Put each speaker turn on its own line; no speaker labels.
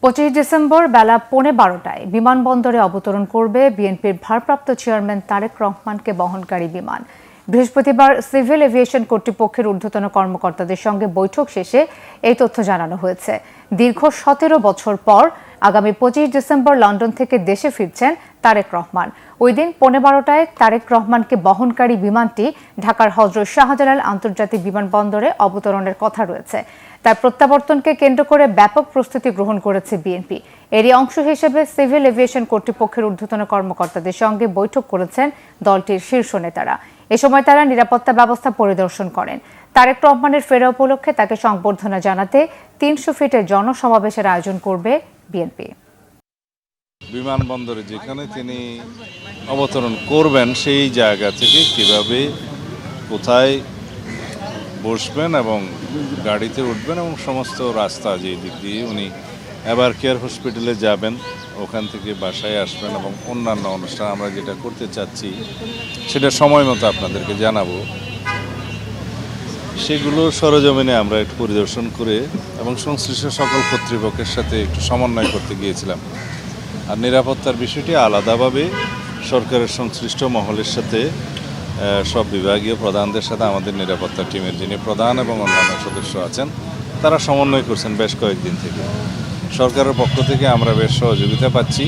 25 December বেলা 12:15টায় বিমানবন্দরে অবতরণ করবে বিএনপির ভারপ্রাপ্ত চেয়ারম্যান তারেক রহমানকে বহনকারী বিমান। বৃহস্পতিবার সিভিল এভিয়েশন কর্তৃপক্ষের ঊর্ধ্বতন কর্মকর্তাদের সঙ্গে বৈঠক শেষে এই তথ্য জানানো হয়েছে। দীর্ঘ 17 বছর পর আগামী 25 ডিসেম্বর লন্ডন থেকে দেশে ফিরছেন তারেক রহমান। ওই দিন 12:15টায় তারেক রহমানকে বহনকারী বিমানটি ঢাকার হযরত শাহজালাল আন্তর্জাতিক বিমানবন্দরে অবতরণের কথা রয়েছে। তার প্রত্যাবর্তনকে কেন্দ্র করে ব্যাপক প্রস্তুতি গ্রহণ করেছে বিএনপি। এরই অংশ হিসেবে সিভিল এভিয়েশন কর্তৃপক্ষের ঊর্ধ্বতন কর্মকর্তাদের সঙ্গে বৈঠক করেছেন দলটির শীর্ষ নেতারা। এ সময় তারা নিরাপত্তা ব্যবস্থা পরিদর্শন করেন। তারেক রহমানের ফেরা উপলক্ষে তাকে সংবর্ধনা জানাতে 300 ফিটের জনসমাবেশের আয়োজন করবে বিএনপি।
বিমানবন্দরে যেখানে তিনি অবতরণ করবেন সেই জায়গা থেকে কিভাবে কোথায় বসবেন এবং গাড়িতে উঠবেন এবং সমস্ত রাস্তা যে দিক দিয়ে উনি এবার কেয়ার হসপিটালে যাবেন, ওখান থেকে বাসায় আসবেন এবং অন্যান্য অনুষ্ঠান আমরা যেটা করতে চাচ্ছি সেটা সময় মতো আপনাদেরকে জানাবো। সেগুলো সরজমিনে আমরা একটু পরিদর্শন করে এবং সংশ্লিষ্ট সকল কর্তৃপক্ষের সাথে একটু সমন্বয় করতে গিয়েছিলাম। আর নিরাপত্তার বিষয়টি আলাদাভাবে সরকারের সংশ্লিষ্ট মহলের সাথে সব বিভাগীয় প্রধানদের সাথে আমাদের নিরাপত্তা টিমের যিনি প্রধান এবং অন্যান্য সদস্য আছেন তারা সমন্বয় করছেন বেশ কয়েকদিন থেকে। সরকারের পক্ষ থেকে আমরা বেশ সহযোগিতা পাচ্ছি।